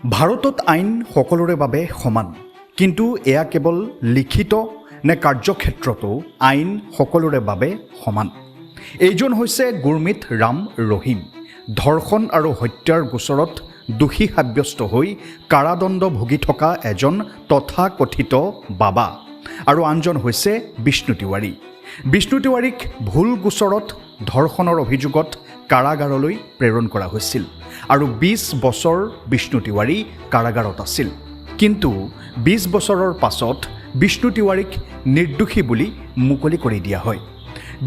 ভাৰতত আইন সকলোৰে বাবে সমান, কিন্তু এয়া কেৱল লিখিত নে কাৰ্যক্ষেত্ৰতো আইন সকলোৰে বাবে সমান। এইজন হৈছে গুৰমিত ৰাম ৰহিম। ধৰ্ষণ আৰু হত্যাৰ গোচৰত দোষী সাব্যস্ত হৈ কাৰাদণ্ড ভুগি থকা এজন তথাকথিত বাবা। আৰু আনজন হৈছে বিষ্ণু তিৱাৰী। বিষ্ণু তিৱাৰীক ভুল গোচৰত ধৰ্ষণৰ অভিযোগত কাৰাগাৰলৈ প্ৰেৰণ কৰা হৈছিল আৰু ২০ বছৰ বিষ্ণু তিৱাৰী কাৰাগাৰত আছিল। কিন্তু ২০ বছৰৰ পাছত বিষ্ণু তিৱাৰীক নিৰ্দোষী বুলি মুকলি কৰি দিয়া হয়।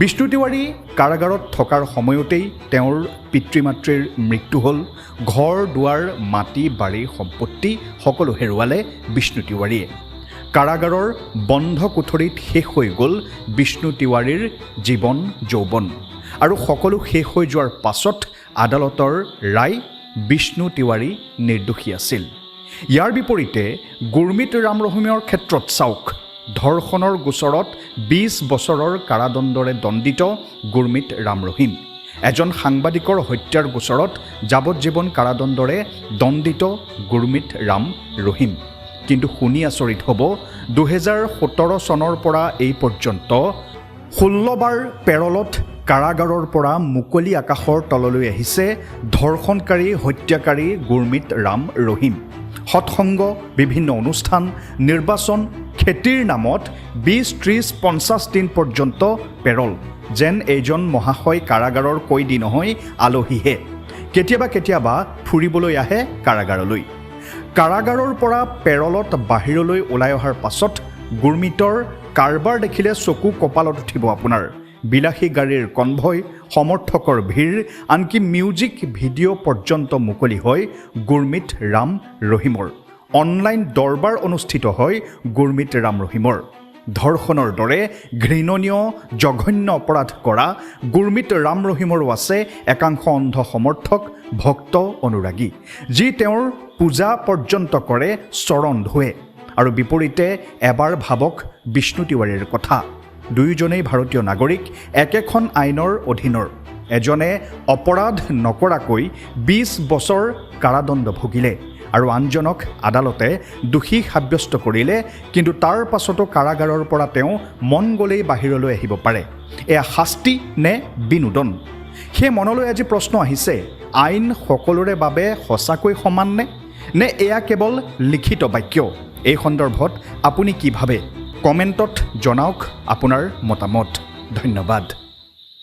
বিষ্ণু তিৱাৰী কাৰাগাৰত থকাৰ সময়তেই তেওঁৰ পিতৃ মাতৃৰ মৃত্যু হ'ল। ঘৰ দুৱাৰ মাটি বাৰী সম্পত্তি সকলো হেৰুৱালে বিষ্ণু তিৱাৰীয়ে। কাৰাগাৰৰ বন্ধ কোঠৰীত শেষ হৈ গ'ল বিষ্ণু তিৱাৰীৰ জীৱন যৌৱন। আৰু সকলো শেষ হৈ যোৱাৰ পাছত আদালতৰ ৰায় বিষ্ণু তিৱাৰী নিৰ্দোষী আছিল। ইয়াৰ বিপৰীতে গুৰমিত ৰাম ৰহিমৰ ক্ষেত্ৰত চাওক, ধৰ্ষণৰ গোচৰত ২০ বছৰৰ কাৰাদণ্ডৰে দণ্ডিত গুৰমিত ৰাম ৰহিম। এজন সাংবাদিকৰ হত্যাৰ গোচৰত যাৱজ্জীৱন কাৰাদণ্ডৰে দণ্ডিত গুৰমিত ৰাম ৰহিম। কিন্তু শুনি আচৰিত হ'ব, ২০১৭ চনৰ পৰা এই পৰ্যন্ত ১৬ বাৰ পেৰলত কাৰাগাৰৰ পৰা মুকলি আকাশৰ তললৈ আহিছে ধৰ্ষণকাৰী হত্যাকাৰী গুৰমিত ৰাম ৰহিম। সৎসংগ, বিভিন্ন অনুষ্ঠান, নিৰ্বাচন, খেতিৰ নামত ২০, ৩০, ৫০ দিন পৰ্যন্ত পেৰল। যেন এইজন মহাশয় কাৰাগাৰৰ কয়দী নহয়, আলহীহে। কেতিয়াবা ফুৰিবলৈ আহে কাৰাগাৰলৈ। কাৰাগাৰৰ পৰা পেৰলত বাহিৰলৈ ওলাই অহাৰ পাছত গুৰমিতৰ কাৰবাৰ দেখিলে চকু কপালত উঠিব আপোনাৰ। বিলাসী গাড়ীৰ কনভয়, সমৰ্থকৰ ভিৰ, আনকি মিউজিক ভিডিঅ' পৰ্যন্ত মুকলি হয় গুৰমিত ৰাম ৰহিমৰ। অনলাইন দৰবাৰ অনুষ্ঠিত হয় গুৰমিত ৰাম ৰহিমৰ। ধৰ্ষণৰ দৰে ঘৃণনীয় জঘন্য অপৰাধ কৰা গুৰমিত ৰাম ৰহিমৰো আছে একাংশ অন্ধ সমৰ্থক, ভক্ত, অনুৰাগী, যি তেওঁৰ পূজা পৰ্যন্ত কৰে, চৰণ ধুৱে। আৰু বিপৰীতে এবাৰ ভাবক বিষ্ণু তিৱাৰীৰ কথা। দুয়োজনেই ভাৰতীয় নাগৰিক, একেখন আইনৰ অধীনৰ। এজনে অপৰাধ নকৰাকৈ ২০ বছৰ কাৰাদণ্ড ভুগিলে আৰু আনজনক আদালতে দোষী সাব্যস্ত কৰিলে, কিন্তু তাৰ পাছতো কাৰাগাৰৰ পৰা তেওঁ মন গ'লেই বাহিৰলৈ আহিব পাৰে। এয়া শাস্তি নে বিনোদন? সেই মনলৈ আজি প্ৰশ্ন আহিছে, আইন সকলোৰে বাবে সঁচাকৈ সমান নে এয়া কেৱল লিখিত বাক্য? এই সন্দৰ্ভত আপুনি কি ভাবে? কমেণ্টত জনাওক আপোনাৰ মতামত। ধন্যবাদ।